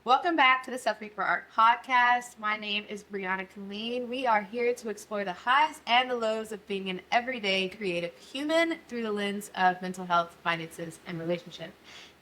Welcome back to the Suffering for Art podcast. My name is Brianna Kaleen. We are here to explore the highs and the lows of being an everyday creative human through the lens of mental health, finances, and relationship.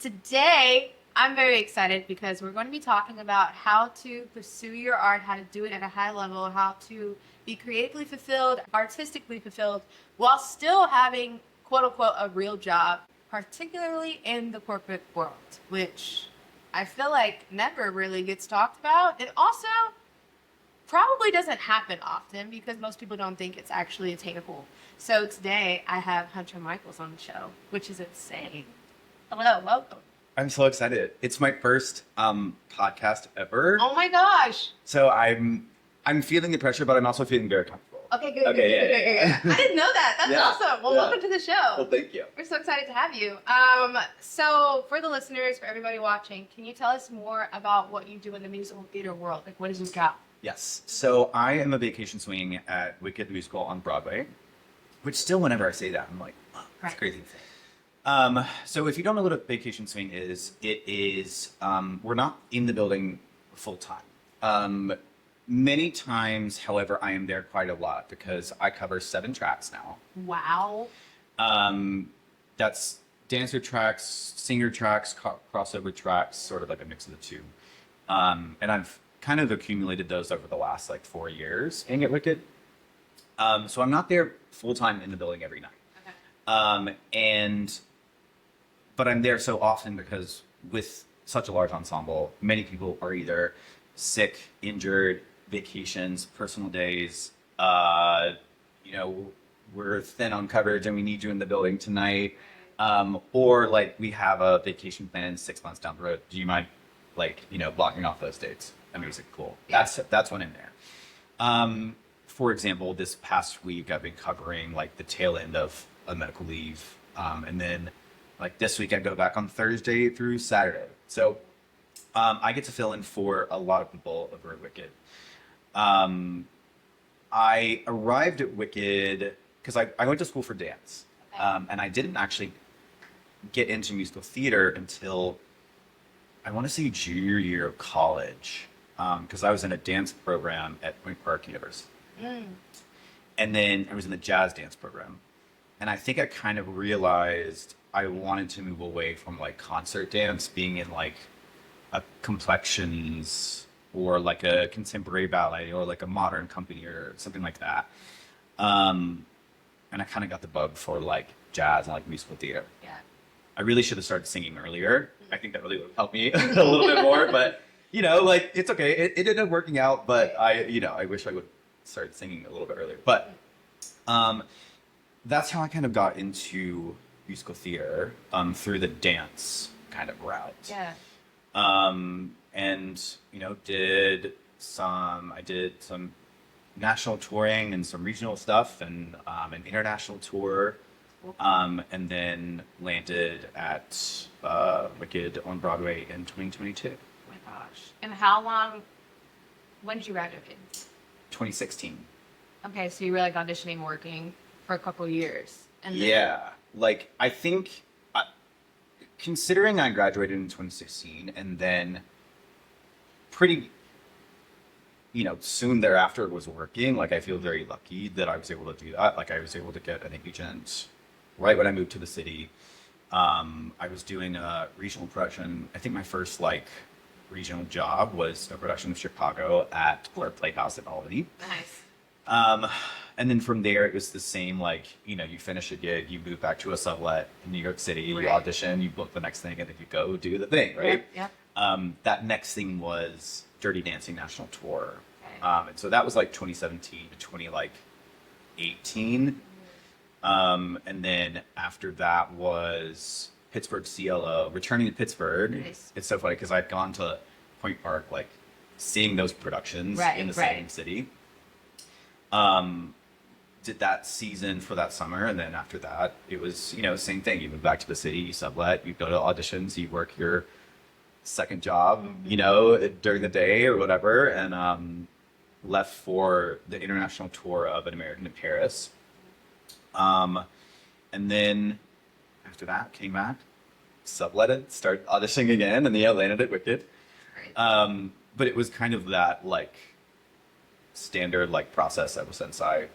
Today, I'm very excited because we're going to be talking about how to pursue your art, how to do it at a high level, how to be creatively fulfilled, artistically fulfilled, while still having, quote unquote, a real job, particularly in the corporate world, which I feel like never really gets talked about. It also probably doesn't happen often because most people don't think it's actually attainable. So today I have Hunter Michaels on the show, which is insane. Hello, welcome. I'm so excited. It's my first podcast ever. Oh my gosh. So I'm feeling the pressure, but I'm also feeling very comfortable. Okay, good. I didn't know that. That's awesome. Well, welcome to the show. Well, thank you. We're so excited to have you. So for the listeners, for everybody watching, can you tell us more about what you do in the musical theater world? Like, what is your job? Yes. So I am a vacation swing at Wicked Musical on Broadway, which still, whenever I say that, I'm like, oh, that's crazy. So if you don't know what a vacation swing is, it is, we're not in the building full time. Many times, however, I am there quite a lot because I cover 7 tracks now. Wow. That's dancer tracks, singer tracks, crossover tracks, sort of like a mix of the two. And I've kind of accumulated those over the last 4 years being at Wicked. So I'm not there full time in the building every night. Okay. But I'm there so often because with such a large ensemble, many people are either sick, injured, vacations, personal days, we're thin on coverage and we need you in the building tonight. Or we have a vacation plan 6 months down the road. Do you mind blocking off those dates? Amazing, cool. Yeah. That's one in there. For example, this past week I've been covering the tail end of a medical leave. And then this week I go back on Thursday through Saturday. So I get to fill in for a lot of people over at Wicked. I arrived at Wicked because I went to school for dance. And I didn't actually get into musical theater until I want to say junior year of college, because I was in a dance program at Point Park University. And then I was in the jazz dance program. And I think I kind of realized I wanted to move away from concert dance, being in a complexions or a contemporary ballet or a modern company or something like that. And I kind of got the bug for jazz and musical theater. Yeah. I really should have started singing earlier. I think that really would have helped me a little bit more, but it's okay. It ended up working out, but I wish I would have started singing a little bit earlier. But that's how I kind of got into musical theater, through the dance kind of route. Yeah. And I did some national touring and some regional stuff and an international tour, and then landed at Wicked on Broadway in 2022. Oh my gosh. And when did you graduate? 2016. Okay, so you were auditioning, working for a couple of years. And then... Yeah. I think, considering I graduated in 2016 and then pretty, soon thereafter was working, I feel very lucky that I was able to do that. I was able to get an agent right when I moved to the city. I was doing a regional production. I think my first, regional job was a production of Chicago at Fleur Playhouse in Albany. Nice. And then from there, it was the same, you finish a gig, you move back to a sublet in New York City, you audition, you book the next thing, and then you go do the thing, right? Yep. That next thing was Dirty Dancing National Tour. Okay. And so that was 2017 to 2018. And then after that was Pittsburgh CLO, returning to Pittsburgh. Nice. It's so funny because I'd gone to Point Park, seeing those productions in the same city. Did that season for that summer, and then after that it was same thing. You move back to the city, you sublet, you go to auditions, you work your second job during the day or whatever, and left for the international tour of An American in Paris, and then after that came back, subletted, started auditioning again, and landed at Wicked. But it was kind of that like standard like process ever since I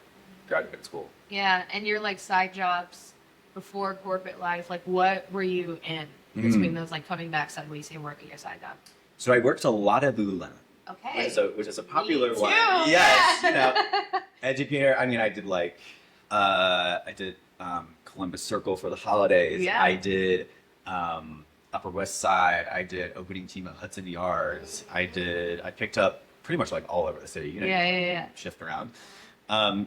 graduated school. Yeah, and your like side jobs before corporate life, like what were you in between those like coming back suddenly and working your side job? So I worked a lot at Lululemon. Okay. Which is a popular Me too. one. Yes, you know, educator. I mean, I did like, Columbus Circle for the holidays. Yeah. I did Upper West Side. I did opening team at Hudson Yards. I picked up pretty much like all over the city. You know, Yeah. shift around.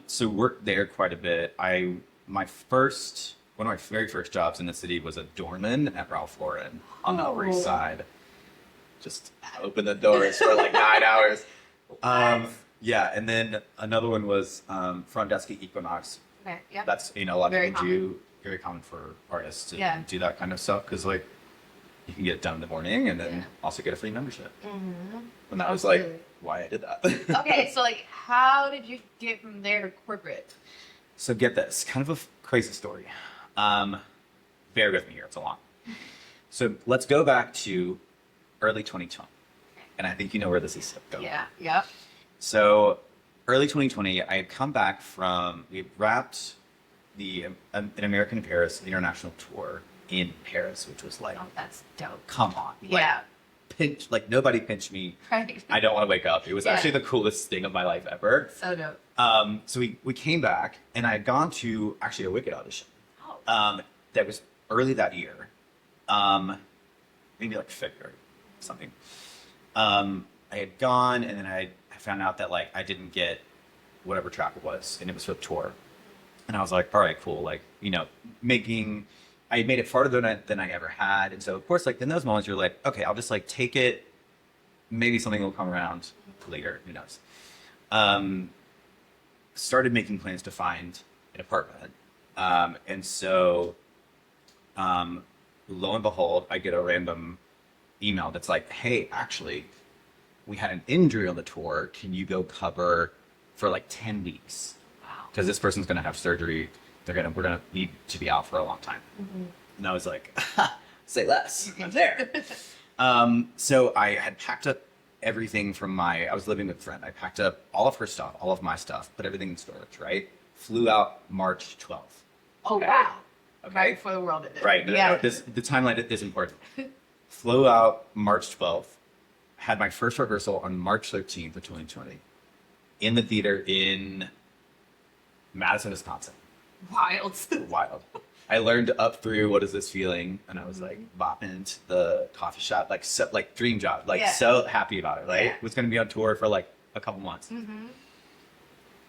So worked there quite a bit. One of my very first jobs in the city was a doorman at Ralph Lauren on the Upper East Side. Just open the doors for like 9 hours. Yeah, and then another one was front desk at Equinox. Okay. Yeah. That's, a lot of Very people do, very common for artists to do that kind of stuff because like you can get it done in the morning and then also get a free membership. Mm-hmm. And that was like why I did that. Okay, so like how did you get from there to corporate? So get this, kind of a crazy story. Bear with me here, it's a lot. So let's go back to early 2020. And I think you know where this is going. Yeah, yep. So early 2020, I had come back we wrapped an American in Paris international tour in Paris, which was like, Oh, that's dope. come on. Yeah. Like nobody pinched me. Right. I don't want to wake up. It was actually the coolest thing of my life ever. So dope. So we came back and I had gone to actually a Wicked audition. Oh. That was early that year. Maybe like February, something. I had gone and then I found out that like I didn't get whatever track it was and it was for the tour. And I was like, all right, cool. Like, I made it farther than I ever had. And so of course, like in those moments you're like, okay, I'll just like take it. Maybe something will come around later. Who knows? Started making plans to find an apartment. And so, lo and behold, I get a random email that's like, hey, actually, we had an injury on the tour. Can you go cover for like 10 weeks? Wow. Because this person's going to have surgery. We're going to need to be out for a long time. Mm-hmm. And I was like, say less. I'm there. So I had packed up everything I was living with a friend. I packed up all of her stuff, all of my stuff, put everything in storage, right? Flew out March 12th. Oh, wow. Okay. Right before the world ended. Right. Yeah. The timeline is important. Flew out March 12th. Had my first rehearsal on March 13th of 2020 in the theater in Madison, Wisconsin. Wild. Wild. I learned up through what is this feeling, and I was like bopping into the coffee shop, like dream job, so happy about it. Right, was going to be on tour for like a couple months. Mm-hmm.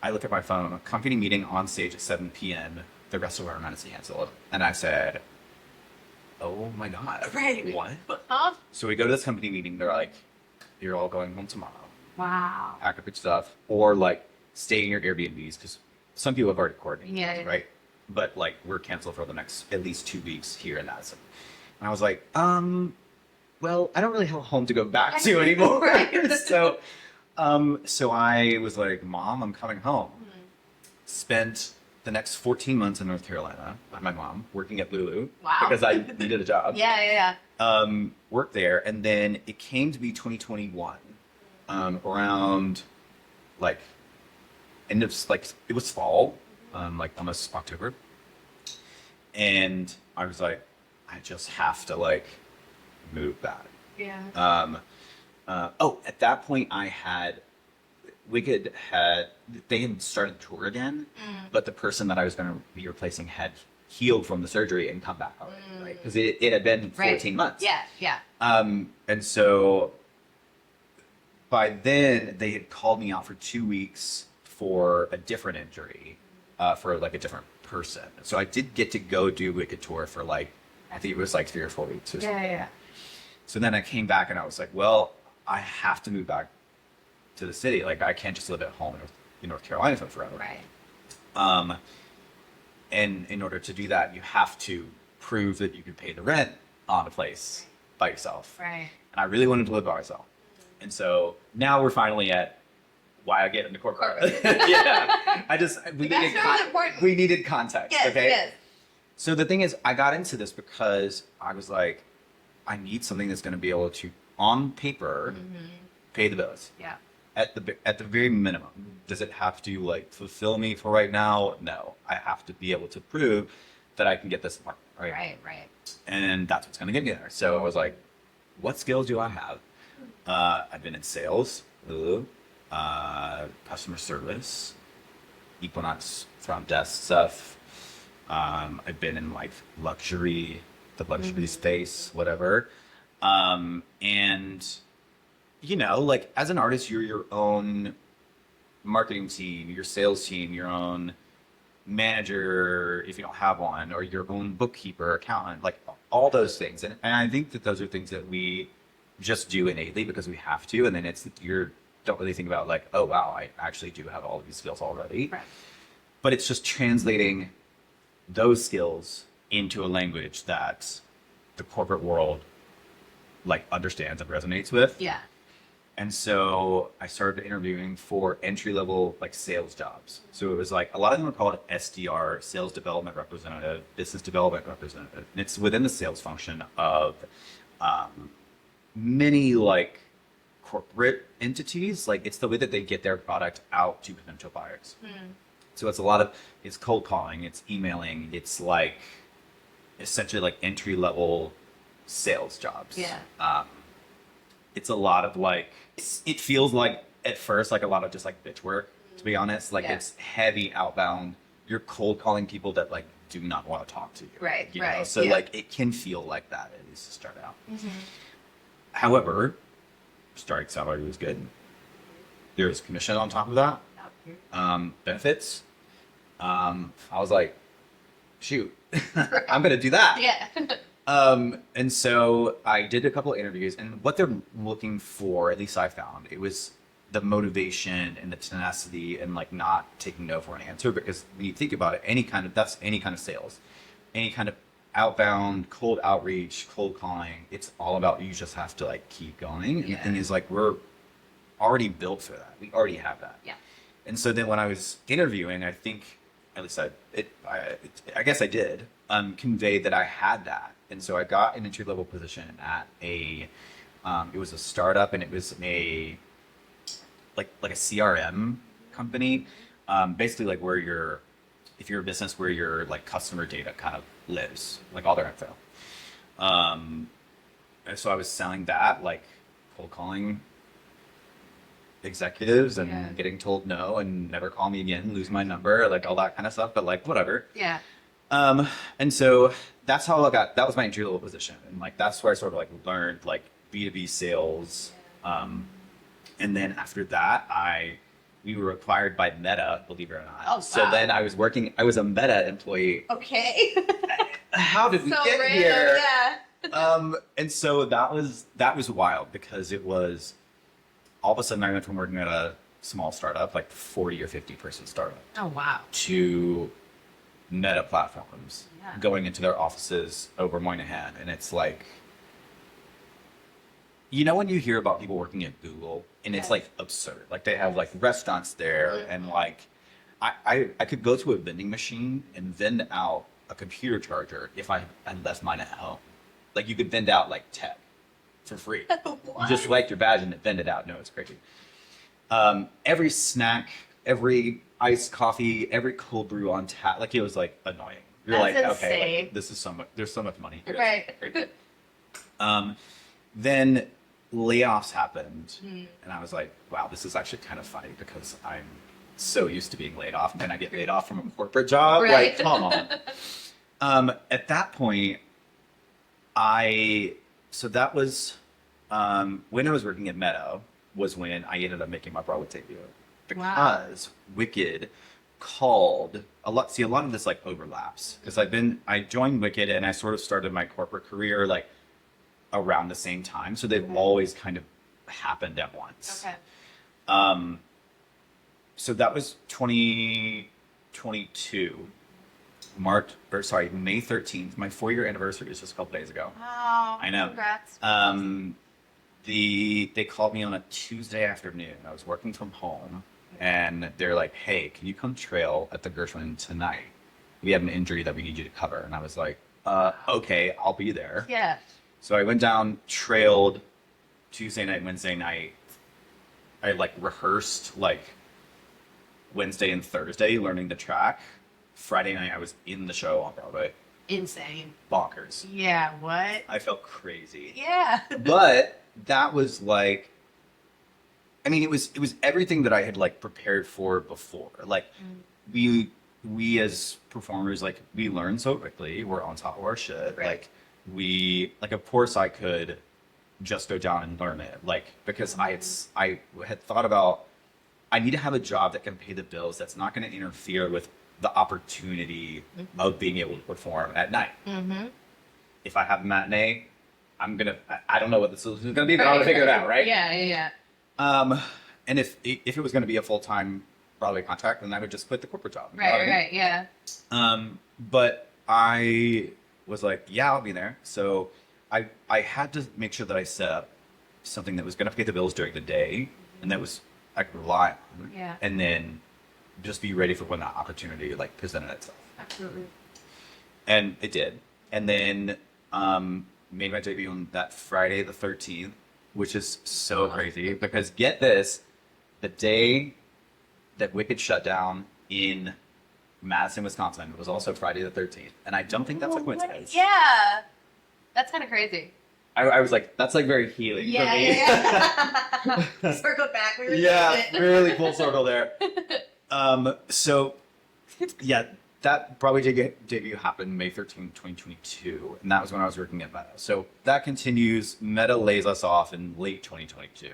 I look at my phone, a company meeting on stage at 7 p.m. The rest of our event is canceled, and I said, "Oh my god, right? What?" Huh? So we go to this company meeting. They're like, "You're all going home tomorrow. Wow. Pack up your stuff, or like stay in your Airbnbs because some people have already coordinated, right? But like we're canceled for the next at least 2 weeks here in Madison." And I was like, well, I don't really have a home to go back to anymore. Right. So I was like, Mom, I'm coming home. Mm-hmm. Spent the next 14 months in North Carolina with my mom working at Lulu because I needed a job. Yeah. Worked there, and then it came to be 2021, around like end of like it was fall, like almost October, and I was like, I just have to like move back. Yeah. At that point they had started the tour again, but the person that I was going to be replacing had healed from the surgery and come back already, right? Because it had been 14 months. Yeah. And so by then they had called me out for 2 weeks for a different injury, for like a different person. So I did get to go do Wicked Tour for like, I think it was like 3 or 4 weeks or something. Yeah. So then I came back and I was like, well, I have to move back to the city. Like I can't just live at home in North Carolina for forever. Right. And in order to do that, you have to prove that you can pay the rent on a place by yourself. Right. And I really wanted to live by myself. And so now we're finally at why I get into corporate. Yeah. We needed context. Yes, okay. Yes. So the thing is, I got into this because I was like, I need something that's going to be able to on paper pay the bills. Yeah. At the very minimum, does it have to like fulfill me for right now? No, I have to be able to prove that I can get this apartment, right? Right. And that's what's going to get me there. So I was like, what skills do I have? I've been in sales, customer service, Equinox front desk stuff. I've been in like the luxury space, whatever. And you know, like as an artist, you're your own marketing team, your sales team, your own manager, if you don't have one, or your own bookkeeper, accountant, like all those things. And I think that those are things that we just do innately because we have to. And then don't really think about like, oh, wow, I actually do have all of these skills already. Right. But it's just translating those skills into a language that the corporate world like understands and resonates with. Yeah. And so I started interviewing for entry-level like sales jobs. So it was like a lot of them are called SDR, sales development representative, business development representative. And it's within the sales function of many like corporate entities. Like it's the way that they get their product out to potential buyers. So it's cold calling, it's emailing, it's like essentially like entry-level sales jobs. Yeah. It's a lot of like, it feels like at first like a lot of just like bitch work, to be honest. Like it's heavy outbound. You're cold calling people that like do not want to talk to you. Right. You know? So like it can feel like that at least to start out. However, starting salary was good. There's commission on top of that. Benefits. I was like, shoot, I'm gonna do that. Yeah. And so I did a couple of interviews, and what they're looking for, at least I found, it was the motivation and the tenacity and like not taking no for an answer. Because when you think about it, that's any kind of sales, any kind of outbound, cold outreach, cold calling, it's all about, you just have to like keep going. And the thing is like, we're already built for that. We already have that. Yeah. And so then when I was interviewing, I think, at least I guess I did, convey that I had that. And so I got an entry-level position at it was a startup, and it was a CRM company, basically like if you're a business where your like customer data kind of lives, like all their info. And so I was selling that, like cold calling executives and getting told no and never call me again, lose my number, like all that kind of stuff, but like whatever. Yeah. And so that's how that was my entry level position. And like, that's where I sort of like learned like B2B sales. And then after that, we were acquired by Meta, believe it or not. Oh, wow. So then I was a Meta employee. Okay. How did we So get random, here? yeah. And so that was wild, because it was all of a sudden I went from working at a small startup, like 40 or 50 person startup. Oh, wow. To Meta platforms, going into their offices over Moynihan. And it's like, you know, when you hear about people working at Google, and it's like absurd, like they have like restaurants there, and like I could go to a vending machine and vend out a computer charger if I had left mine at home. Like you could vend out like tech for free. You just select your badge and vend it out. No, it's crazy. Every snack, every iced coffee, every cold brew on tap, like it was like annoying. You're That's like, insane. okay, like, this is there's so much money here. Right. Then layoffs happened, and I was like, wow, this is actually kind of funny, because I'm so used to being laid off, and then I get laid off from a corporate job. Right. Like, come on. At that point, so that was when I was working at Meta, was when I ended up making my Broadway debut. Because Wicked called a lot. See, a lot of this like overlaps, because I joined Wicked and I sort of started my corporate career like around the same time. So they've always kind of happened at once. Okay. So that was 2022, May 13th. My 4-year anniversary was just a couple days ago. Oh, I know. Congrats. They called me on a Tuesday afternoon. I was working from home, and they're like, hey, can you come trail at the Gershwin tonight? We have an injury that we need you to cover. And I was like, okay, I'll be there. Yeah. So I went down, trailed, Tuesday night, Wednesday night, I like rehearsed like Wednesday and Thursday learning the track. Friday night I was in the show on Broadway. Insane. Bonkers. Yeah, what? I felt crazy. Yeah. But that was like, I mean, it was everything that I had like prepared for before. Like we as performers, like we learn so quickly. We're on top of our shit. Right. Like of course I could just go down and learn it. Like because I had thought about, I need to have a job that can pay the bills. That's not going to interfere with the opportunity of being able to perform at night. If I have a matinee, I don't know what the solution is going to be, but I'm going to figure it out, right? Yeah. And if it was going to be a full-time Broadway contract, then I would just quit the corporate job. Right, yeah. But I was like, yeah, I'll be there. So I had to make sure that I set up something that was going to pay the bills during the day, and that was I could rely on. Yeah. And then just be ready for when that opportunity like presented itself. Absolutely. And it did. And then made my debut on that Friday the 13th, which is so crazy because get this, the day that Wicked shut down in Madison, Wisconsin was also Friday the 13th. And I don't think that's a coincidence. Yeah. That's kind of crazy. I was like, that's like very healing for me. Yeah. Circle back. We were Really full circle there. So, yeah, that Broadway debut happened May 13, 2022, and that was when I was working at Meta. So that continues. Meta lays us off in late 2022.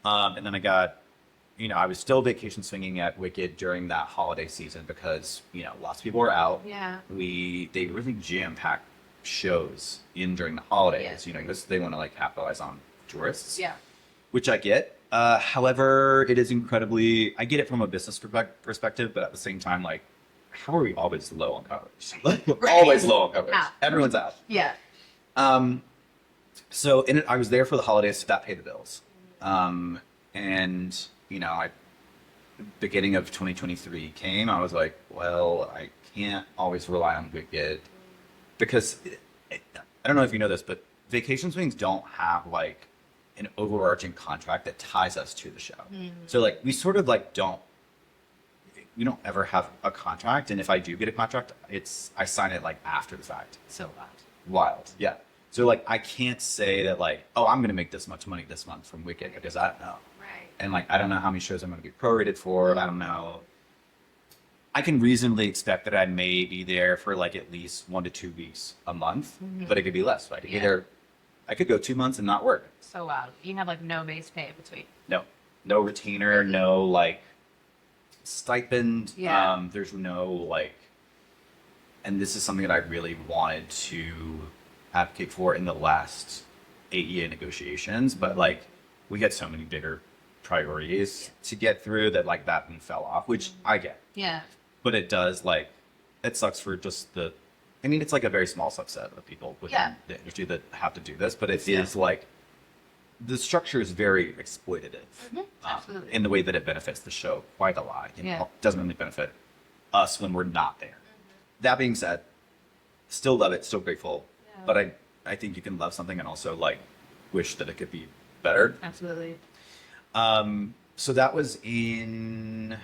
And then I got, I was still vacation swinging at Wicked during that holiday season because, lots of people were out. Yeah. They really jam-packed shows in during the holidays, because they want to like capitalize on tourists. Yeah. Which I get. However, it is I get it from a business perspective, but at the same time, like, how are we always low on coverage? We're always low on coverage. Out. Everyone's out. Yeah. So I was there for the holidays, so that paid the bills. And, beginning of 2023 came, I was like, well, I can't always rely on Wicked because I don't know if you know this, but vacation swings don't have like an overarching contract that ties us to the show. So like we sort of like we don't ever have a contract, and if I do get a contract, I sign it like after the fact. So Wild, yeah. So like I can't say that like, oh, I'm gonna make this much money this month from Wicked because I don't know. Right. And like I don't know how many shows I'm gonna be prorated for. I don't know. I can reasonably expect that I may be there for like at least 1 to 2 weeks a month, but it could be less. Like I could go 2 months and not work. So wild. You have like no base pay in between. No retainer, no like stipend. Yeah. There's no like, and this is something that I really wanted to advocate for in the last 8-year negotiations, but like we had so many bigger priorities to get through that like that one fell off, which I get. Yeah. But it does like, it sucks for just it's like a very small subset of people within the industry that have to do this, but it is like, the structure is very exploitative in the way that it benefits the show quite a lot. It doesn't really benefit us when we're not there. That being said, still love it, still grateful, but I think you can love something and also like wish that it could be better. Absolutely. So that was in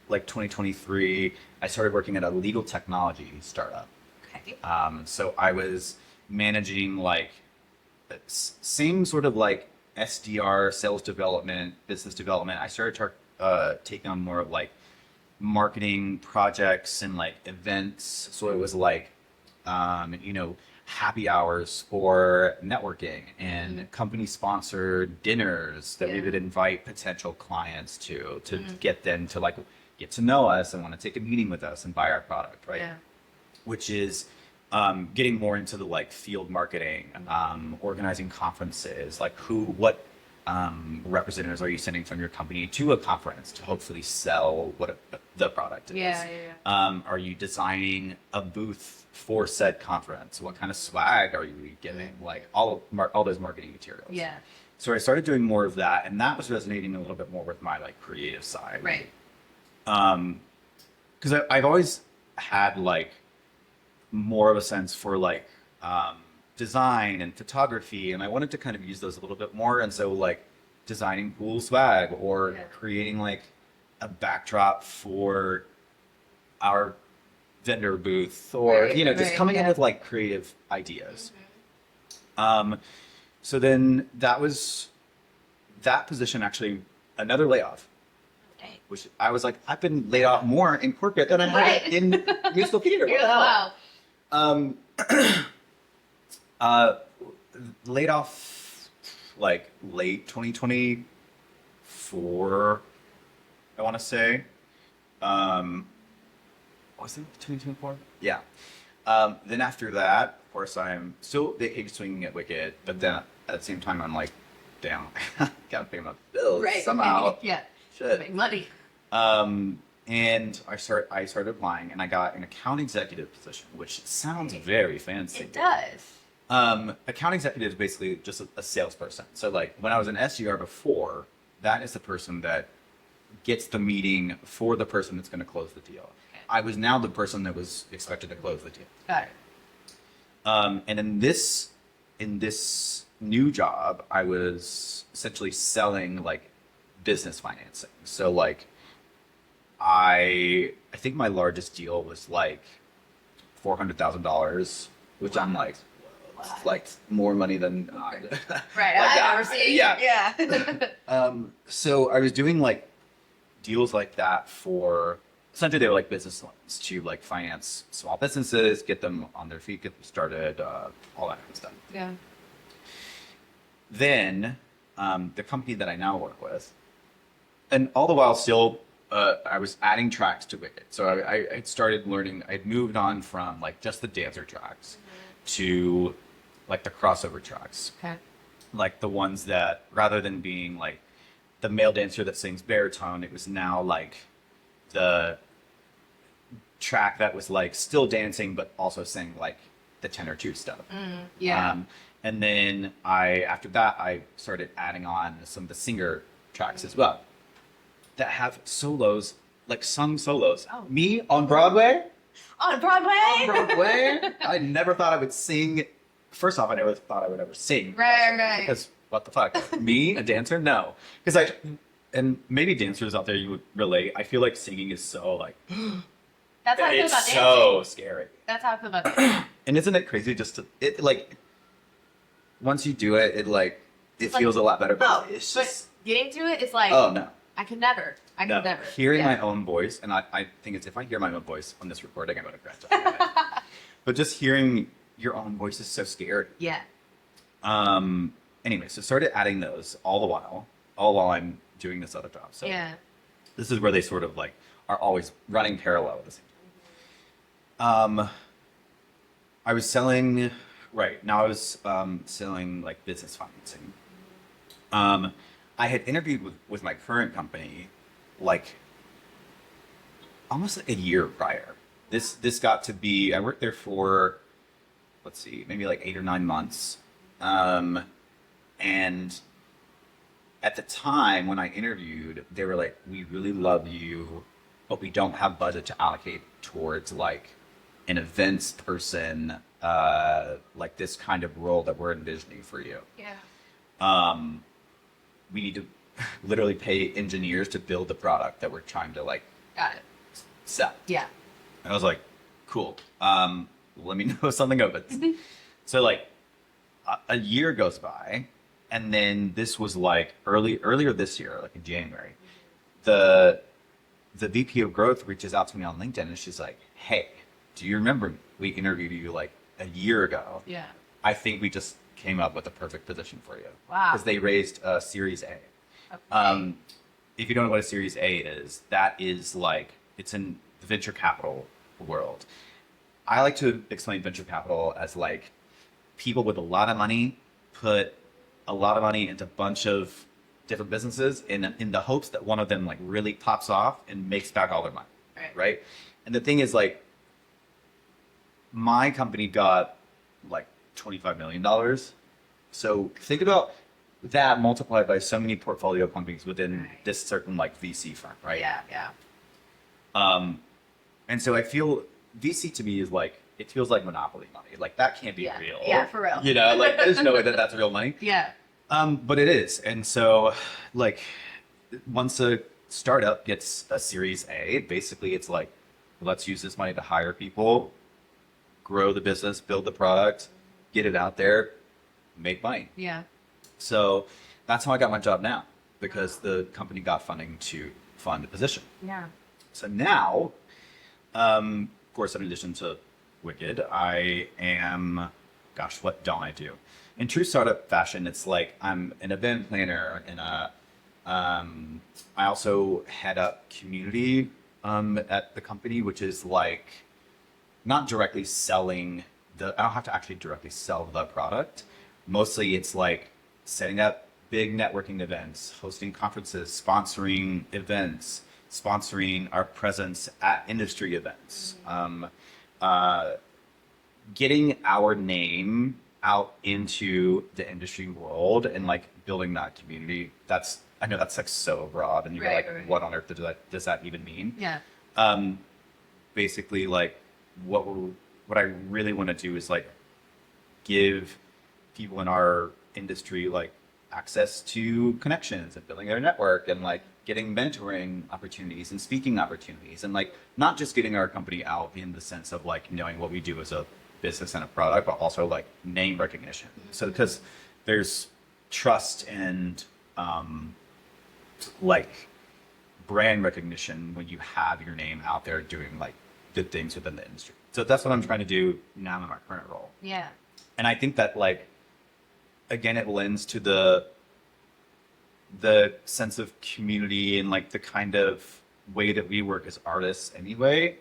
like 2023. I started working at a legal technology startup. Okay. So I was managing like same sort of like SDR, sales development, business development. I started taking on more of like marketing projects and like events. So it was like, happy hours for networking and company sponsored dinners that we would invite potential clients to get them to like get to know us and want to take a meeting with us and buy our product, right? Yeah. Which is getting more into the like field marketing, organizing conferences, like what representatives are you sending from your company to a conference to hopefully sell what the product is? Yeah. Are you designing a booth for said conference? What kind of swag are you giving? Like all those marketing materials. Yeah. So I started doing more of that, and that was resonating a little bit more with my like creative side. Right. Because I've always had like more of a sense for like design and photography, and I wanted to kind of use those a little bit more. And so like designing cool swag or creating like a backdrop for our vendor booth, or just coming in with like creative ideas. So then that position actually another layoff, which I was like, I've been laid off more in corporate than I have in musical theater. What the hell? Laid off like late 2024, I want to say. Was it 2024? Yeah. Then after that, of course, I'm still vacation swinging at Wicked, but then at the same time, I'm like, damn, gotta pay my bills somehow. Yeah. Shit. Make money. And I started applying, and I got an account executive position, which sounds very fancy. It does. Account executive is basically just a salesperson. So like when I was an SDR before, that is the person that gets the meeting for the person that's going to close the deal. I was now the person that was expected to close the deal. Got it. And in this new job, I was essentially selling like business financing. So like I think my largest deal was like $400,000, which I'm like, like more money than right. Like I've never seen. Yeah. So I was doing like deals like that for essentially they were like business loans to like finance small businesses, get them on their feet, get them started, all that kind of stuff. Yeah. Then the company that I now work with, and all the while still I was adding tracks to Wicked. So I had started learning, I'd moved on from like just the dancer tracks to like the crossover tracks. Okay. Like the ones that rather than being like the male dancer that sings baritone, it was now like the track that was like still dancing but also sang like the tenor two stuff. Yeah. And then after that I started adding on some of the singer tracks as well that have solos, like sung solos. Oh. Me on Broadway. On Broadway. I never thought I would sing. First off, I never thought I would ever sing. Right. Because what the fuck? Me, a dancer? No. Because and maybe dancers out there you would relate. I feel like singing is so like. That's how I feel about dancing. It's so scary. That's how I feel about dancing. And isn't it crazy? It like once you do it, it feels a lot better. But it's just getting to it is like. Oh no. I could never. Hearing my own voice, and I think it's if I hear my own voice on this recording, I'm going to crash. But just hearing your own voice is so scary. Yeah. Anyway, so started adding those all while I'm doing this other job. So yeah. This is where they sort of like are always running parallel at the same time. I was selling selling like business financing. I had interviewed with my current company like almost like a year prior. This got to be, I worked there for, let's see, maybe like 8 or 9 months. And at the time when I interviewed, they were like, we really love you, but we don't have budget to allocate towards like an events person, like this kind of role that we're envisioning for you. Yeah. We need to literally pay engineers to build the product that we're trying to like Got it. sell. Yeah. And I was like, cool. Let me know something opens. So like a year goes by, and then this was like earlier this year, like in January, the VP of growth reaches out to me on LinkedIn and she's like, hey, do you remember me? We interviewed you like a year ago. Yeah. I think we just came up with a perfect position for you. Wow. Because they raised a Series A. Okay. If you don't know what a Series A is, that is like, it's in the venture capital world. I like to explain venture capital as like people with a lot of money put a lot of money into a bunch of different businesses in the hopes that one of them like really pops off and makes back all their money. Right? And the thing is like, my company got like $25 million. So think about that multiplied by so many portfolio companies within this certain like VC firm, right? Yeah. And so I feel VC to me is like it feels like monopoly money. Like that can't be Yeah. real. Yeah, for real. You know, like there's no way that that's real money. Yeah. But it is. And so like once a startup gets a Series A, basically it's like, let's use this money to hire people, grow the business, build the product, get it out there, make money. Yeah. So that's how I got my job now, because the company got funding to fund the position. Yeah. So now, of course, in addition to Wicked, I am, gosh, what don't I do? In true startup fashion, it's like I'm an event planner and I also head up community at the company, which is like not directly selling I don't have to actually directly sell the product. Mostly it's like setting up big networking events, hosting conferences, sponsoring events, sponsoring our presence at industry events, getting our name out into the industry world and like building that community. I know that's like so broad and you're Right, like, right. what on earth does that even mean? Yeah. Basically like what I really want to do is like give people in our industry like access to connections and building their network and like getting mentoring opportunities and speaking opportunities and like not just getting our company out in the sense of like knowing what we do as a business and a product, but also like name recognition. So because there's trust and like brand recognition when you have your name out there doing like good things within the industry. So that's what I'm trying to do now in my current role. Yeah. And I think that like, again, it lends to the sense of community and like the kind of way that we work as artists anyway.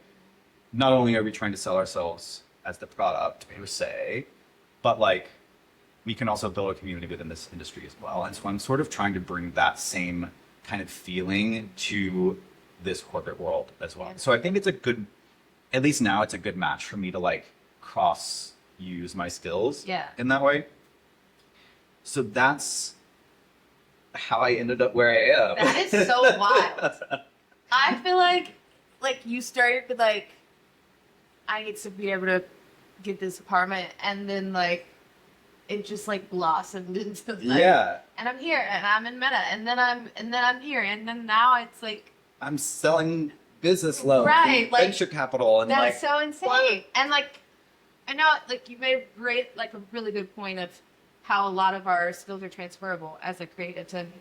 Not only are we trying to sell ourselves as the product per se, but like we can also build a community within this industry as well. And so I'm sort of trying to bring that same kind of feeling to this corporate world as well. Yeah. So I think it's a good, at least now it's a good match for me to like cross use my skills in that way. So that's how I ended up where I am. That is so wild. I feel like you started with like, I need to be able to get this apartment, and then like it just like blossomed into like, and I'm here and I'm in Meta, and then I'm here, and then now it's like I'm selling business loans, right? Like venture capital, and that's like so insane. What? And like I know like you made a really good point of how a lot of our skills are transferable as a creatives and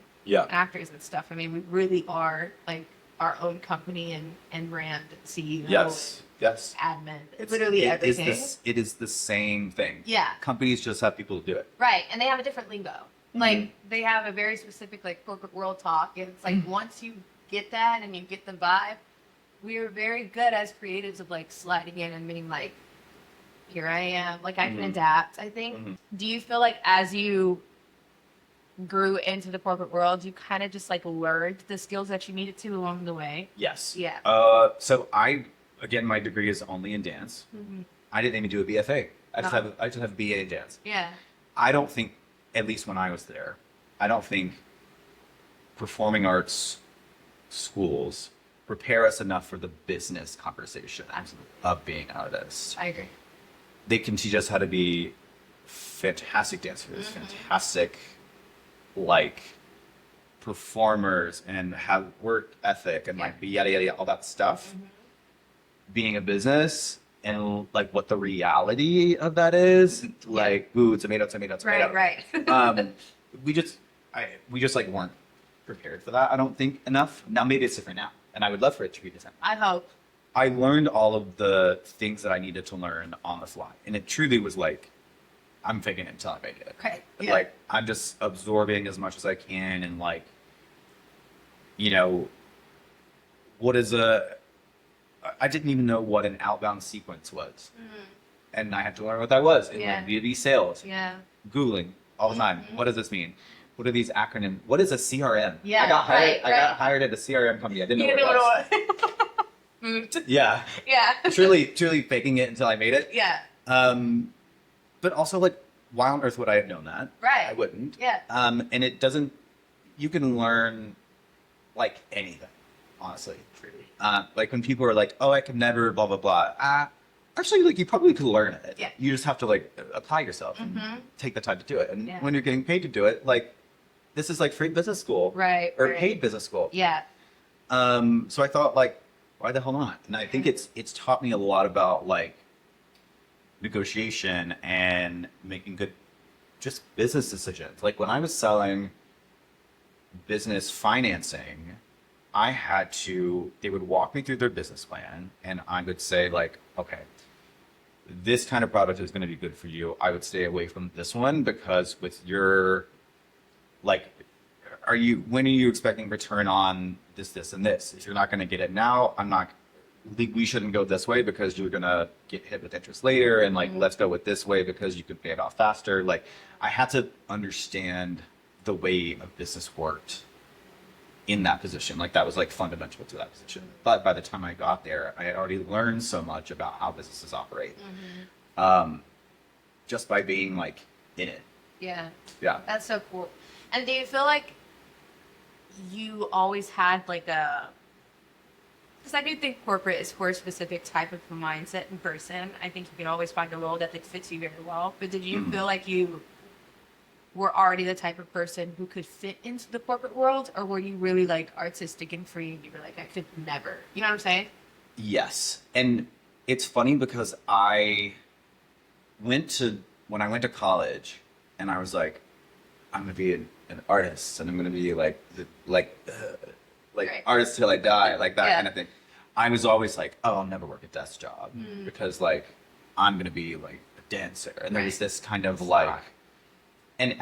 actors and stuff. I mean, we really are like our own company and brand CEO. Yes. Admin. It's literally everything. It is the same thing. Yeah. Companies just have people to do it. Right. And they have a different lingo. Mm-hmm. Like they have a very specific like corporate world talk. And it's like once you get that and you get the vibe, we are very good as creatives of like sliding in and being like, here I am. Like I can adapt, I think. Mm-hmm. Do you feel like as you grew into the corporate world, you kind of just like learned the skills that you needed to along the way? Yes. Yeah. So again, my degree is only in dance. Mm-hmm. I didn't even do a BFA. I just have a BA in dance. Yeah. I don't think, at least when I was there, I don't think performing arts schools prepare us enough for the business conversation of being an artist. I agree. They can teach us how to be fantastic dancers, fantastic like performers, and have work ethic and like yada yada yada, all that stuff. Being a business and like what the reality of that is, like ooh, tomato. Right. We just like weren't prepared for that. I don't think enough. Now maybe it's different now, and I would love for it to be different. I hope. I learned all of the things that I needed to learn on the fly, and it truly was like, I'm faking it until I make it. Okay. Yeah. Like I'm just absorbing as much as I can, and like, you know, I didn't even know what an outbound sequence was, and I had to learn what that was in like B2B sales. Yeah. Googling all the time. What does this mean? What are these acronyms? What is a CRM? Yeah. I got hired at a CRM company. I didn't know what it was. Moved. Yeah. Yeah. truly faking it until I made it. Yeah. But also like, why on earth would I have known that? Right. I wouldn't. Yeah. And it doesn't, you can learn like anything, honestly. Like when people are like, oh, I can never blah, blah, blah. Are actually, like, you probably could learn it. Yeah. You just have to, like, apply yourself and take the time to do it. And Yeah. when you're getting paid to do it, like, this is like free business school. Right. Or right. paid business school. Yeah. So I thought, like, why the hell not? And I think it's taught me a lot about, like, negotiation and making good just business decisions. Like, when I was selling business financing, they would walk me through their business plan, and I would say, like, okay, this kind of product is going to be good for you. I would stay away from this one because with your, like, when are you expecting return on this, and this? If you're not going to get it now, we shouldn't go this way because you're going to get hit with interest later. And, like, let's go with this way because you can pay it off faster. Like, I had to understand the way a business worked in that position. Like, that was, like, fundamental to that position. But by the time I got there, I had already learned so much about how businesses operate. Just by being, like, in it. Yeah. Yeah. That's so cool. And do you feel like you always had like because I do think corporate is for a specific type of mindset and person. I think you can always find a role that fits you very well. But did you feel like you were already the type of person who could fit into the corporate world, or were you really like artistic and free and you were like, I could never, you know what I'm saying? Yes. And it's funny because when I went to college and I was like, I'm going to be an artist and I'm going to be like Right. artist till I die, like that Yeah. kind of thing. I was always like, oh, I'll never work a desk job because, like, I'm going to be like a dancer. And there was this kind of like, and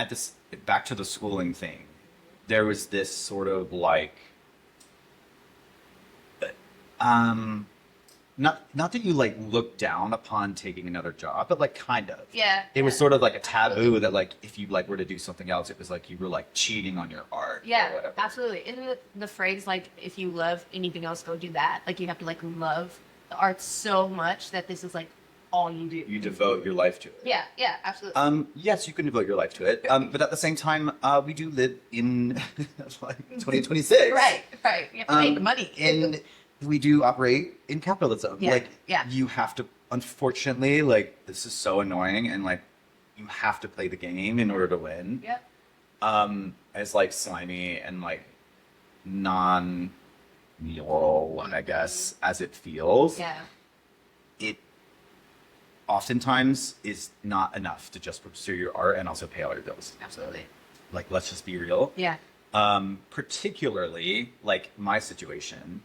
back to the schooling thing, there was this sort of like, not that you like look down upon taking another job, but like kind of. Yeah. It was sort of like a taboo that, like, if you like were to do something else, it was like you were like cheating on your art. Yeah, or whatever. absolutely. Isn't the phrase like, if you love anything else, go do that? Like, you have to like love the art so much that this is like all you do. You devote your life to it. Yeah, absolutely. Yes, you can devote your life to it. But at the same time, we do live in like 2026. Right. You have to make money. And we do operate in capitalism. Yeah, Like, yeah. you have to, unfortunately, like, this is so annoying, and like, you have to play the game in order to win. Yep. As like slimy and like non-moral, I guess, as it feels. Yeah. It oftentimes is not enough to just pursue your art and also pay all your bills. Absolutely. Like, let's just be real. Yeah. Particularly, like, my situation,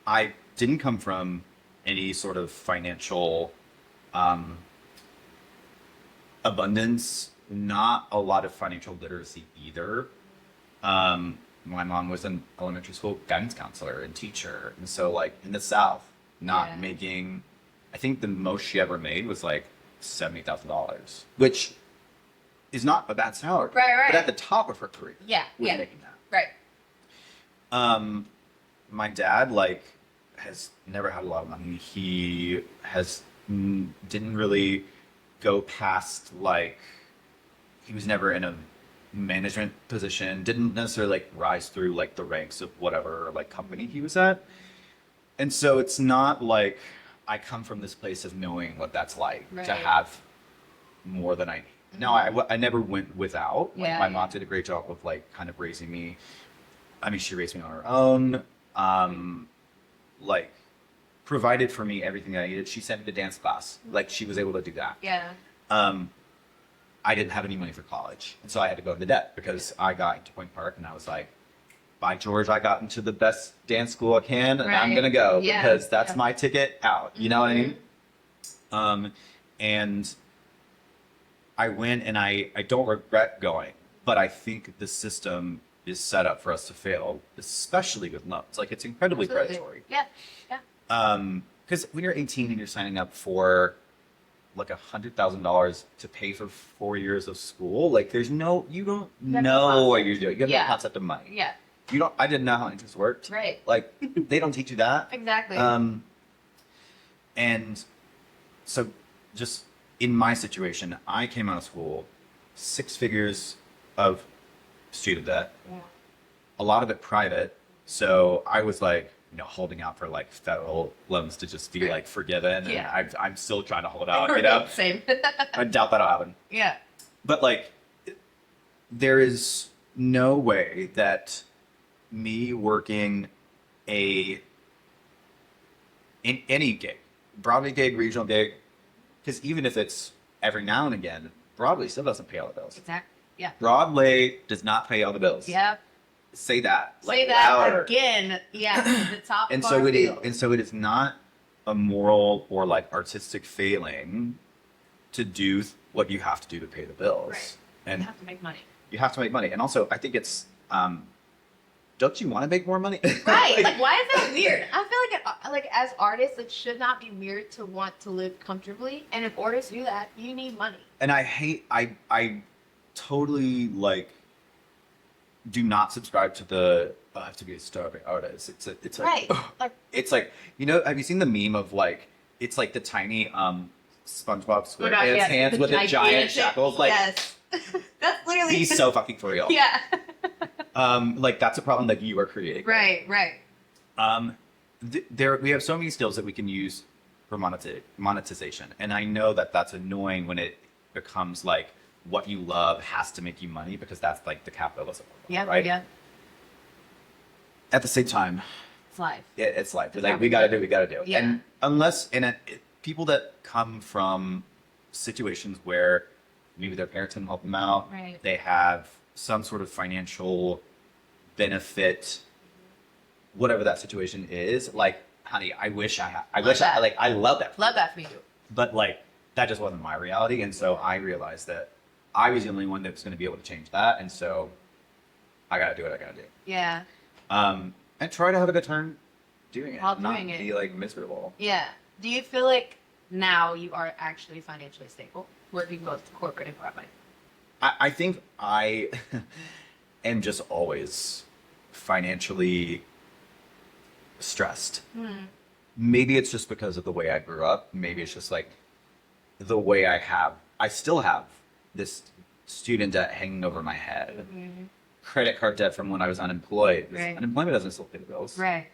I didn't come from any sort of financial abundance, not a lot of financial literacy either. My mom was an elementary school guidance counselor and teacher. And so, like, in the South, not making, I think the most she ever made was like $70,000, which is not a bad salary. Right. But at the top of her career, Yeah. was Yeah. making that. Right. My dad, like, has never had a lot of money. He didn't really go past, like, he was never in a management position, didn't necessarily like rise through like the ranks of whatever like company he was at. And so it's not like I come from this place of knowing what that's like to Right. have more than I need. Now, I never went without. Like, Yeah, my yeah. mom did a great job of like kind of raising me. I mean, she raised me on her own. Like, provided for me everything I needed. She sent me to dance class. Like, she was able to do that. Yeah. I didn't have any money for college, and so I had to go into debt because I got into Point Park, and I was like, by George, I got into the best dance school I can, and I'm Right. gonna go Yeah. because that's Yeah. my ticket out. You know what I mean? And I went, and I don't regret going, but I think the system is set up for us to fail, especially with loans. Like, it's incredibly Absolutely. predatory. Yeah. Because when you're 18 and you're signing up for like $100,000 to pay for 4 years of school, like, you don't no know what concept. you're doing. You have no Yeah. concept of money. Yeah. I didn't know how interest worked. Right. Like, they don't teach you that. Exactly. And so, just in my situation, I came out of school, 6 figures of student debt, Yeah. a lot of it private. So I was like, holding out for like federal loans to just be like forgiven. Yeah. And I'm still trying to hold out, Same. I doubt that'll happen. Yeah. But like, there is no way that me working in any gig, Broadway gig, regional gig, because even if it's every now and again, Broadway still doesn't pay all the bills. Exactly. Yeah. Broadway does not pay all the bills. Yep. Say that. Say that louder. again. Yeah. The top And of so our it is, field. and so it is not a moral or like artistic failing to do what you have to do to pay the bills. Right. And You have to make money. you have to make money. And also, I think it's, don't you want to make more money? Right. Like, why is that weird? I feel like as artists, it should not be weird to want to live comfortably. And if artists do that, you need money. And I totally like, do not subscribe to the, I have to be a starving artist. It's like, Right. Like, it's like, have you seen the meme of like, it's like the tiny, SpongeBob oh gosh, SquarePants yeah, hands with the giant gigantic- shackles? Like, yes. That's literally. he's so fucking for real. Yeah. Like that's a problem that you are creating. Right. Right. We have so many skills that we can use for monetization, and I know that that's annoying when it becomes like what you love has to make you money, because that's like the capitalism. Yeah. Right. Yeah. At the same time, It's life. yeah, it's life. It's Like how we we gotta do. do, we gotta do. Yeah. And unless people that come from situations where maybe their parents didn't help them out, Right. they have some sort of financial benefit, whatever that situation is. Like, honey, I wish I love that. Love that for you. But like, that just wasn't my reality, and so I realized that I was the only one that was going to be able to change that, and so I gotta do what I gotta do. Yeah. And try to have a good time doing it, While not doing it. be like miserable. Yeah. Do you feel like now you are actually financially stable, working both corporate and Broadway? I think I am just always financially stressed. Maybe it's just because of the way I grew up. Maybe it's just like the way I still have this student debt hanging over my head. Credit card debt from when I was unemployed. Right. Unemployment doesn't still pay the bills. Right.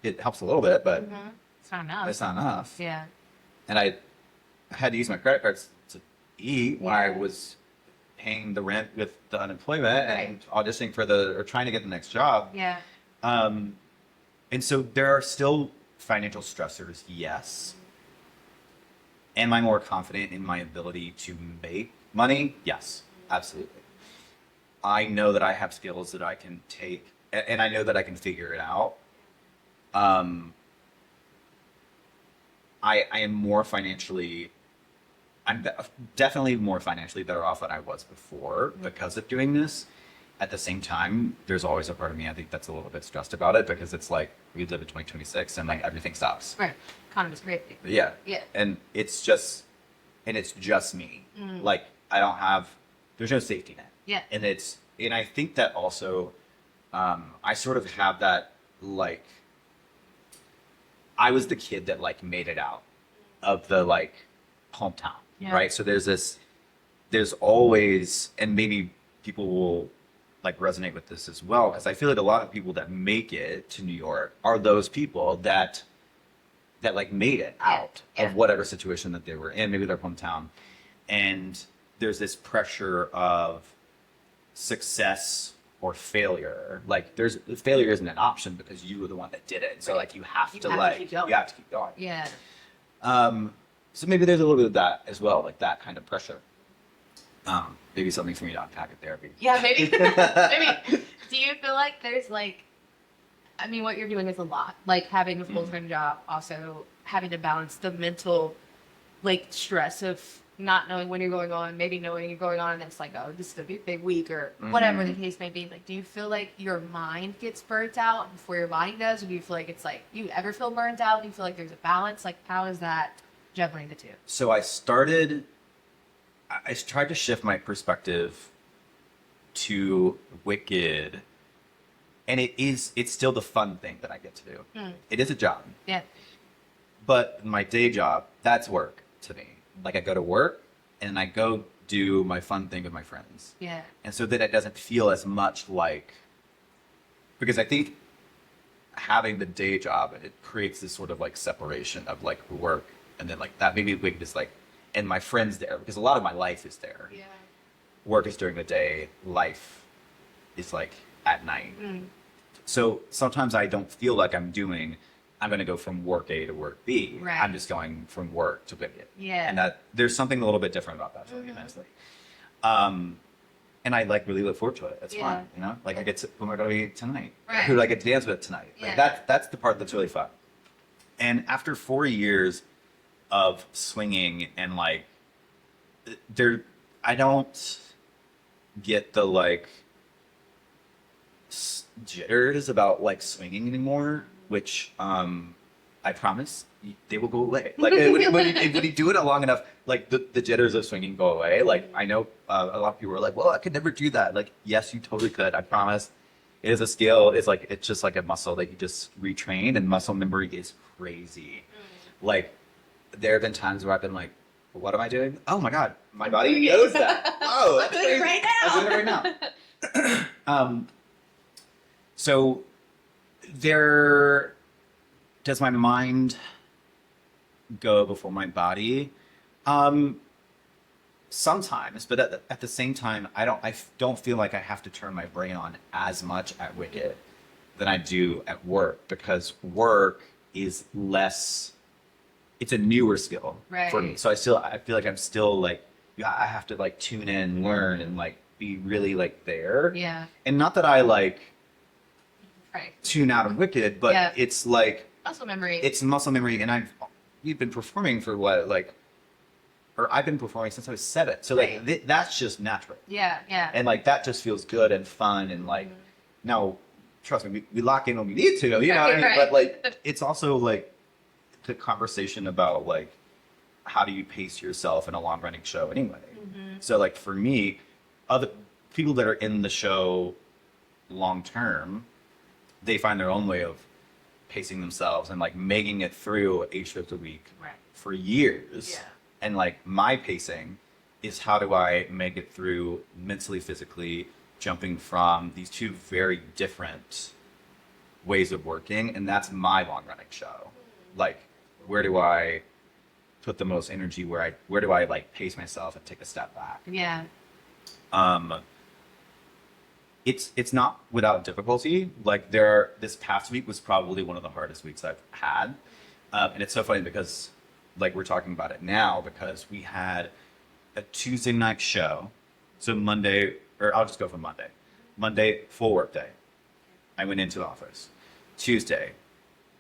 It helps a little bit, but It's not enough. it's not enough. Yeah. And I had to use my credit cards to eat while I Yeah. was paying the rent with the unemployment Right. and auditioning or trying to get the next job. Yeah. And so there are still financial stressors, yes. Am I more confident in my ability to make money? Yes, absolutely. I know that I have skills that I can take, and I know that I can figure it out. I am more financially, definitely more financially better off than I was before because of doing this. At the same time, there's always a part of me, I think, that's a little bit stressed about it, because it's like we live in 2026 and like everything stops. Right. Economy's crazy. Yeah. Yeah. And it's just me. Like there's no safety net. Yeah. And I think that also, I sort of have that, like, I was the kid that like made it out of the like hometown, Yeah. right? So there's always, and maybe people will like resonate with this as well, because I feel like a lot of people that make it to New York are those people that like made it out Yeah. of whatever situation that they were in, maybe their hometown. And there's this pressure of success or failure. Like failure isn't an option because you were the one that did it. So like you have to keep going. Yeah. So maybe there's a little bit of that as well, like that kind of pressure. Maybe something for me to unpack in therapy. Yeah, maybe. Maybe. Do you feel like there's like, I mean, what you're doing is a lot. Like having a full-time job, also having to balance the mental, like, stress of not knowing when you're going on, maybe knowing you're going on, and it's like, oh, this is gonna be a big week, or whatever the case may be. Like, do you feel like your mind gets burnt out before your body does, or do you feel like it's like, do you ever feel burnt out? Do you feel like there's a balance? Like, how is that juggling the two? So I tried to shift my perspective to Wicked, and it's still the fun thing that I get to do. It is a job. Yeah. But my day job, that's work to me. Like I go to work and I go do my fun thing with my friends. Yeah. And so that it doesn't feel as much like, because I think having the day job, it creates this sort of like separation of like work and then like that maybe Wicked is like, and my friends there, because a lot of my life is there. Yeah. Work is during the day, life is like at night. So sometimes I don't feel like I'm going to go from work A to work B. Right. I'm just going from work to Wicked. Yeah. And that there's something a little bit different about that for me, honestly. And I like really look forward to it. It's fun, you know? Like I get to, who am I going to be tonight? Right. Who do I get to dance with tonight? Like that's the part that's really fun. And after 4 years of swinging and like, I don't get the like jitters about like swinging anymore, which I promise they will go away. Like when you do it long enough, like the jitters of swinging go away. Like I know a lot of people are like, well, I could never do that. Like, yes, you totally could. I promise. It is a skill. It's just like a muscle that you just retrain, and muscle memory is crazy. Like there have been times where I've been like, what am I doing? Oh my God, my body knows that. Oh, I'm doing it right now. I'm doing it right now. So does my mind go before my body? Sometimes, but at the same time, I don't feel like I have to turn my brain on as much at Wicked than I do at work, because work is less, it's a newer skill for me. So I feel like I'm still like, I have to like tune in, learn, and like be really like there. Yeah. And not that I like tune out of Wicked, but it's like muscle memory. It's muscle memory, and you've been performing for what, like, or I've been performing since I was 7. So like that's just natural. Yeah. And like that just feels good and fun, and like now, trust me, we lock in when we need to, you know what I mean? But like it's also like the conversation about like how do you pace yourself in a long running show anyway. So like for me, other people that are in the show long term, they find their own way of pacing themselves and like making it through 8 shifts a week for years. And like my pacing is, how do I make it through mentally, physically, jumping from these two very different ways of working. And that's my long running show. Like, where do I put the most energy? Where do I like pace myself and take a step back? Yeah. It's not without difficulty. Like this past week was probably one of the hardest weeks I've had. And it's so funny because like we're talking about it now, because we had a Tuesday night show. So Monday, or I'll just go from Monday. Monday, full work day. I went into the office. Tuesday,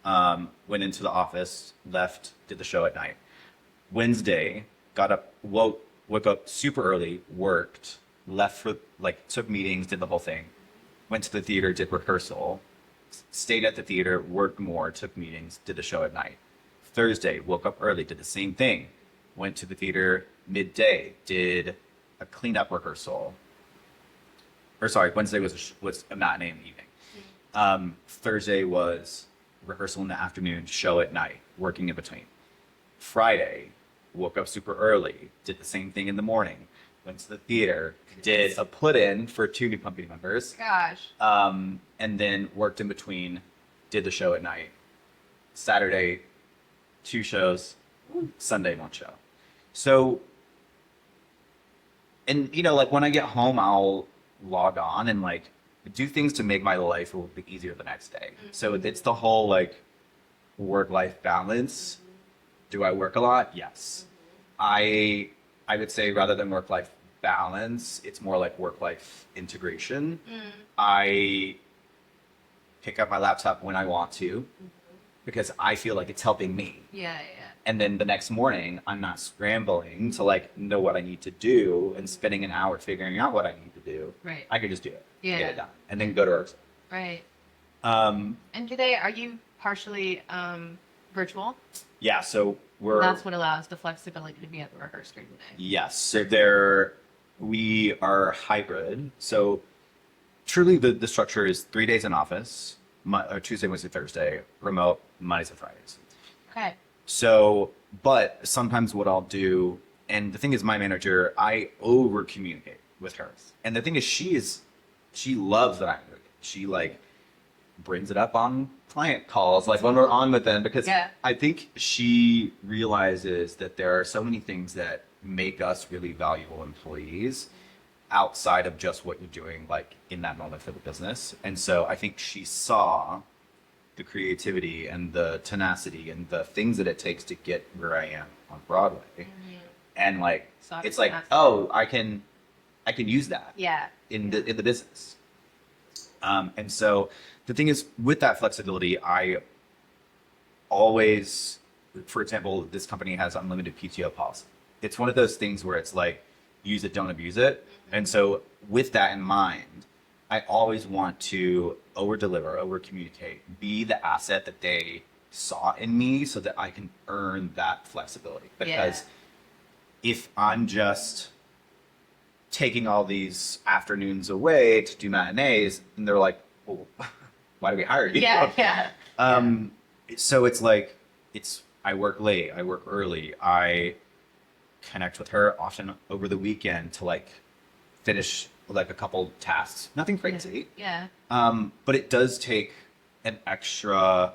went into the office, left, did the show at night. Wednesday, got up, woke up super early, worked, left for like, took meetings, did the whole thing. Went to the theater, did rehearsal, stayed at the theater, worked more, took meetings, did the show at night. Thursday, woke up early, did the same thing. Went to the theater midday, did a cleanup rehearsal. Wednesday was a matinee in the evening. Thursday was rehearsal in the afternoon, show at night, working in between. Friday, woke up super early, did the same thing in the morning. Went to the theater, did a put-in for 2 new company members. Gosh. And then worked in between, did the show at night. Saturday, 2 shows. Sunday, 1 show. So, and you know, like when I get home, I'll log on and like do things to make my life a little bit easier the next day. So it's the whole like work-life balance. Do I work a lot? Yes. I would say rather than work-life balance, it's more like work-life integration. I pick up my laptop when I want to because I feel like it's helping me. Yeah. And then the next morning, I'm not scrambling to like know what I need to do and spending an hour figuring out what I need to do. Right. I could just do it. Yeah. Get it done. And then go to rehearsal. Right. And are you partially virtual? Yeah, so that's what allows the flexibility to be at the rehearsal during the day. Yes. So we are hybrid. So truly the structure is 3 days in office, Tuesday, Wednesday, Thursday, remote, Mondays and Fridays. Okay. So, but sometimes what I'll do, and the thing is my manager, I over communicate with her. And the thing is she loves that I'm doing it. She like brings it up on client calls, like when we're on with them, because I think she realizes that there are so many things that make us really valuable employees outside of just what you're doing, like in that moment for the business. And so I think she saw the creativity and the tenacity and the things that it takes to get where I am on Broadway. And like, it's like, oh, I can use that in the business. And so the thing is, with that flexibility, I always, for example, this company has unlimited PTO policy. It's one of those things where it's like, use it, don't abuse it. And so with that in mind, I always want to over deliver, over communicate, be the asset that they saw in me so that I can earn that flexibility. Because if I'm just taking all these afternoons away to do matinees, and they're like, well, why do we hire you? So it's like, I work late, I work early, I connect with her often over the weekend to like finish like a couple tasks. Nothing crazy. But it does take an extra,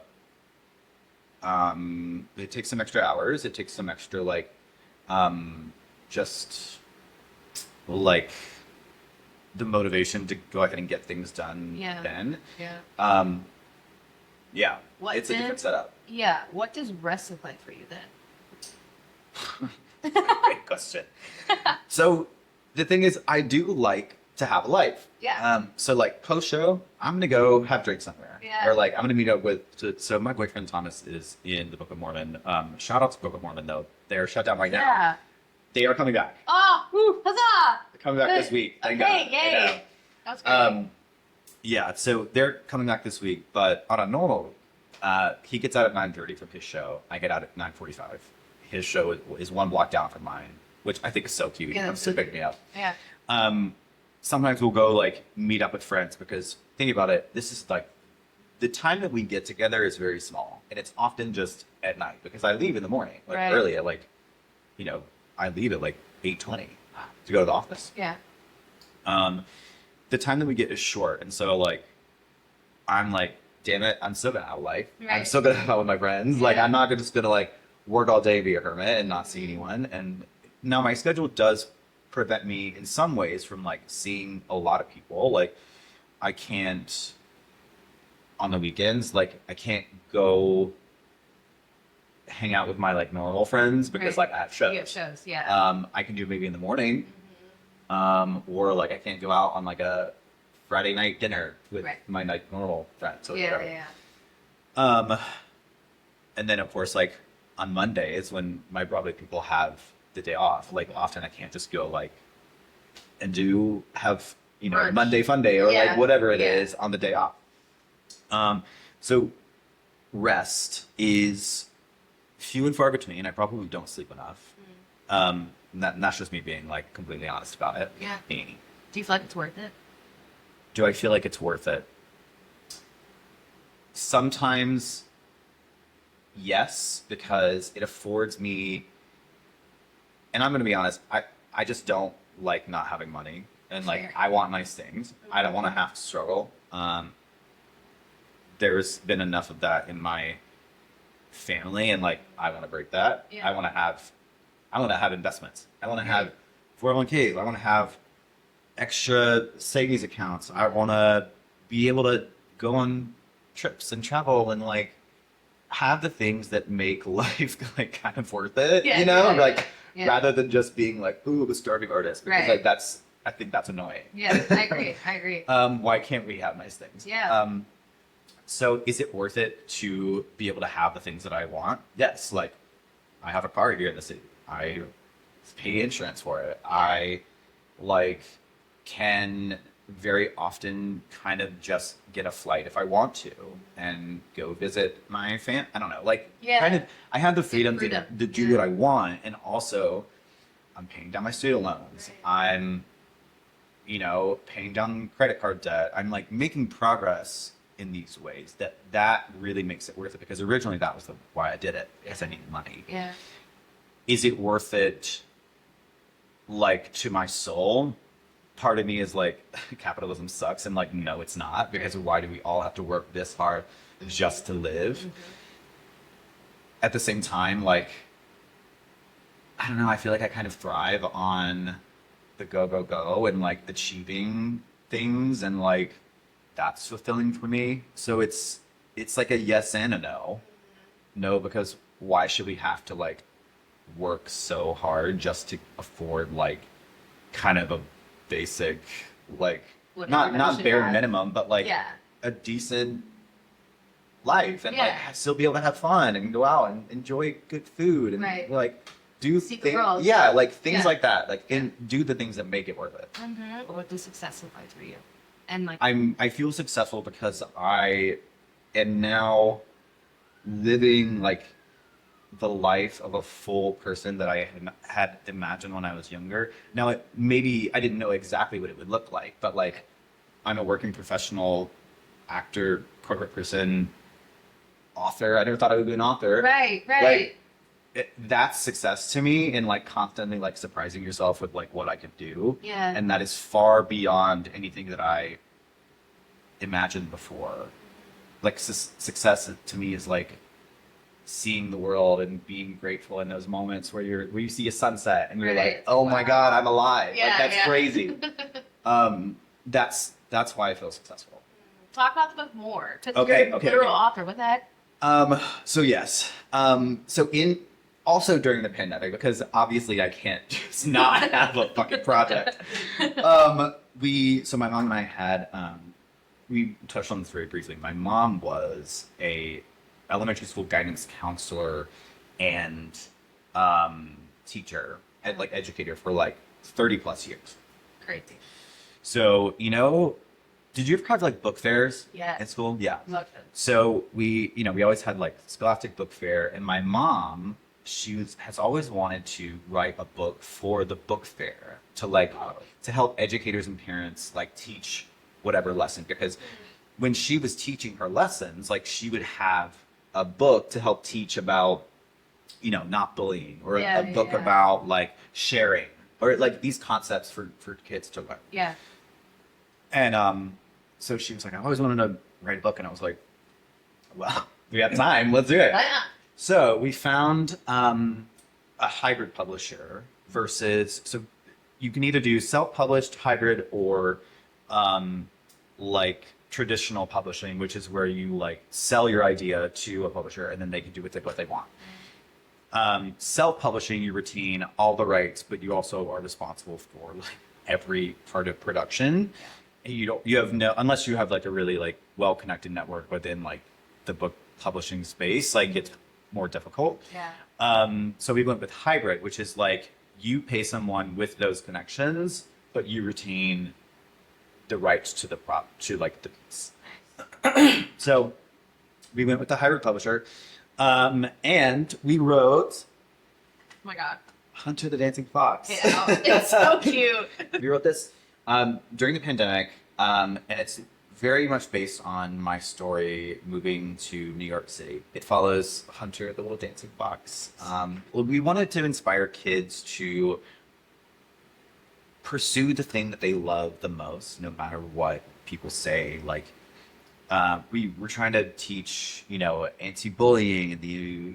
it takes some extra hours. It takes some extra like, just like the motivation to go ahead and get things done then. It's a different setup. What does rest look like for you then? Great question. So the thing is, I do like to have a life. So like post show, I'm gonna go have drinks somewhere, or like I'm gonna meet up with. So my boyfriend Thomas is in the Book of Mormon. Shout out to Book of Mormon though. They're shut down right now. They are coming back. Oh, woo, huzzah! They're coming back this week. Thank God. Yay! That's great. So they're coming back this week, but on a normal week, he gets out at 9:30 from his show. I get out at 9:45. His show is one block down from mine, which I think is so cute. He comes to pick me up. Sometimes we'll go like meet up with friends because think about it, this is like the time that we get together is very small, and it's often just at night because I leave in the morning, like early at like, I leave at like 8:20 to go to the office. The time that we get is short, and so like I'm like, damn it, I'm still gonna have a life. I'm still gonna have out with my friends. Like I'm not just gonna like work all day, be a hermit, and not see anyone. And now my schedule does prevent me in some ways from like seeing a lot of people. Like I can't on the weekends, like I can't go hang out with my like normal friends because like I have shows. You have shows, I can do maybe in the morning, or like I can't go out on like a Friday night dinner with my like normal friends. So and then of course like on Monday is when my Broadway people have the day off. Like often I can't just go like and have brunch. Monday fun day or like whatever it is on the day off. So rest is few and far between. I probably don't sleep enough. And that's just me being like completely honest about it. Do you feel like it's worth it? Do I feel like it's worth it? Sometimes yes, because it affords me, and I'm going to be honest, I just don't like not having money, and like I want nice things. I don't want to have to struggle. There's been enough of that in my family, and like I want to break that. I want to have investments. I want to have 401ks. I want to have extra savings accounts. I want to be able to go on trips and travel and like have the things that make life like kind of worth it, rather than just being like, ooh, a starving artist. Because like I think that's annoying. I agree. Why can't we have nice things? So is it worth it to be able to have the things that I want? Yes. Like I have a car here in the city. I pay insurance for it. I like can very often kind of just get a flight if I want to and go visit my I don't know, like kind of I have the freedom to do what I want, and also I'm paying down my student loans. I'm paying down credit card debt. I'm like making progress in these ways that really makes it worth it, because originally that was why I did it, because I needed money. Is it worth it like to my soul? part of me is like, capitalism sucks, and like, no, it's not, because why do we all have to work this hard just to live? Mm-hmm. At the same time, like, I don't know, I feel like I kind of thrive on the go and like achieving things, and like that's fulfilling for me. So it's like a yes and a no. No, because why should we have to like work so hard just to afford like kind of a basic, like, What not everybody should bare have. minimum, but like Yeah. a decent life, and like Yeah. still be able to have fun and go out and enjoy good food and Right. like do See the things, world. yeah, like things Yeah. like that, like and do the things that make it worth it. What does success look like for you? And like, I feel successful because I am now living like the life of a full person that I had imagined when I was younger. Now, maybe I didn't know exactly what it would look like, but like I'm a working professional, actor, corporate person, author. I never thought I would be an author. right. Like, that's success to me, and like constantly like surprising yourself with like what I could do. Yeah. And that is far beyond anything that I imagined before. Like success to me is like seeing the world and being grateful in those moments where you see a sunset and you're Right. like, oh my Wow. God, I'm alive. Yeah, like that's yeah. crazy. That's why I feel successful. Talk about the book more. Because Okay, you're a okay, literal okay. author. What the heck? So yes. So in also during the pandemic, because obviously I can't just not have a fucking project. So my mom and I had we touched on this very briefly. My mom was a elementary school guidance counselor and teacher and like educator for like 30 plus years. Crazy. So, did you ever have like book fairs Yes. at school? Yeah. Love it. So we always had like Scholastic Book Fair, and my mom, has always wanted to write a book for the book fair to help educators and parents like teach whatever lesson, because when she was teaching her lessons, like she would have a book to help teach about, not bullying, or Yeah, a book yeah. about like sharing, or like these concepts for kids to learn. Yeah. And so she was like, I always wanted to write a book, and I was like, well, we got time, let's do it. Yeah. So we found a hybrid publisher so you can either do self-published, hybrid, or like traditional publishing, which is where you like sell your idea to a publisher and then they can do with it what they want. Self-publishing, you retain all the rights, but you also are responsible for like every part of production. And unless you have like a really like well-connected network within like the book publishing space, like it's more difficult. Yeah. So we went with hybrid, which is like you pay someone with those connections, but you retain the rights to the piece. So we went with the hybrid publisher, and we wrote Oh my God. Hunter the Dancing Fox. Yeah. It's so cute. We wrote this during the pandemic, and it's very much based on my story moving to New York City. It follows Hunter the Little Dancing Fox. We wanted to inspire kids to pursue the thing that they love the most, no matter what people say. Like, we were trying to teach, anti-bullying and the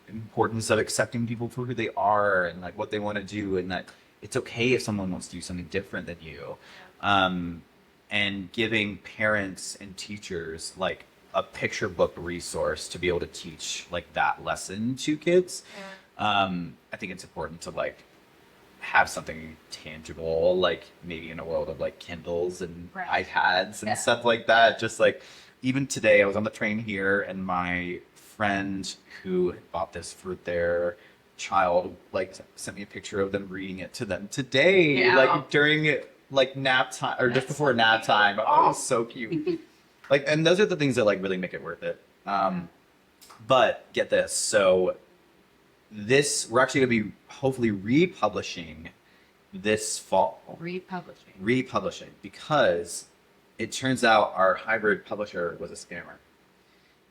importance of accepting people for who they are and like what they want to do, and that it's okay if someone wants to do something different than you. And giving parents and teachers like a picture book resource to be able to teach like that lesson to kids. Yeah. I think it's important to like have something tangible, like maybe in a world of like Kindles and Right. iPads and Yeah. stuff like that. Just like even today, I was on the train here, and my friend who bought this for their child like sent me a picture of them reading it to them today, Yeah. like during like nap time or just That's before so nap cute. time. Oh, it was so cute. Like, and those are the things that like really make it worth it. But get this, so we're actually going to be hopefully republishing this fall. Republishing. Because it turns out our hybrid publisher was a scammer.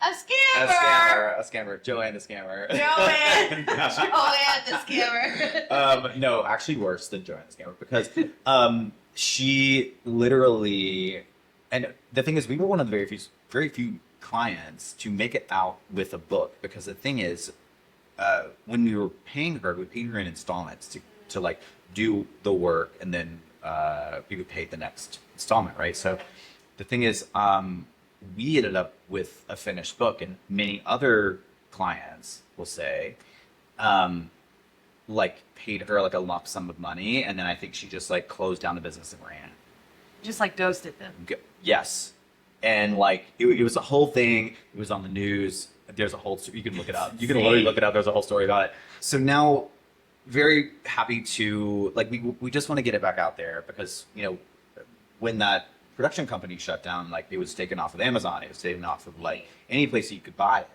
A scammer. A scammer. Joanne the scammer. Joanne. No. Joanne the scammer. No, actually worse than Joanne the scammer because she literally, and the thing is, we were one of the very few clients to make it out with a book because the thing is, when we were paying her, we paid her in installments to like do the work and then we would pay the next installment, right? So the thing is, we ended up with a finished book, and many other clients will say, like paid her like a lump sum of money, and then I think she just like closed down the business and ran. Just like ghosted them. Yes, and like it was a whole thing. It was on the news. There's a whole. You can look it up. You can literally look it up. There's a whole story about it. So now, very happy to like we just want to get it back out there because when that production company shut down, like it was taken off of Amazon, it was taken off of like any place that you could buy it.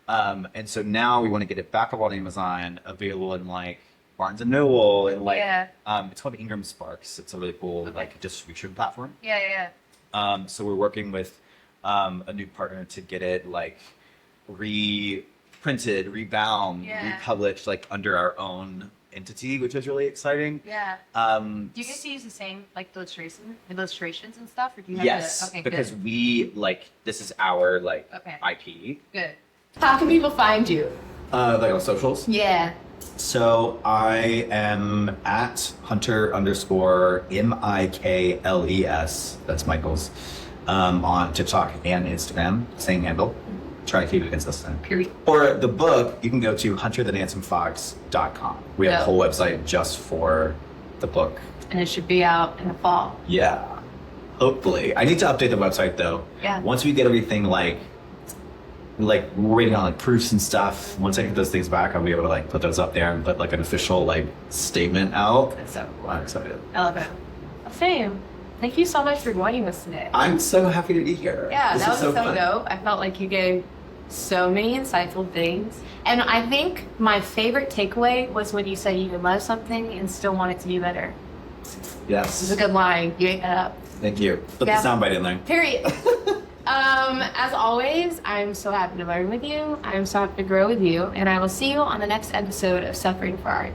And so now we want to get it back up on Amazon, available in like Barnes and Noble and like it's called Ingram Sparks. It's a really cool like distribution platform. Yeah. So we're working with a new partner to get it like reprinted, rebound, republished like under our own entity, which is really exciting. Yeah. Do you get to use the same like illustrations and stuff, or do you have yes, to? Okay, because good. we like this is our like IP. Good. How can people find you? Like on socials. Yeah. So I am at Hunter_Mikles. That's Michael's on TikTok and Instagram. Same handle. Try to keep it consistent. Period. Or the book, you can go to hunterthethandsomeffox.com. We have a whole website just for the book. And it should be out in the fall. Yeah. Hopefully. I need to update the website though. Yeah. Once we get everything like we're waiting on like proofs and stuff. Once I get those things back, I'll be able to like put those up there and put like an official like statement out. That's so cool. I'm excited. I love it. Same. Thank you so much for joining us today. I'm so happy to be here. Yeah, that was so fun. dope. I felt like you gave so many insightful things. And I think my favorite takeaway was when you said you can love something and still want it to be better. Yes. This is a good line. You ate that up. Thank you. Put the soundbite in there. Period. As always, I'm so happy to learn with you. I'm so happy to grow with you. And I will see you on the next episode of Suffering for Art.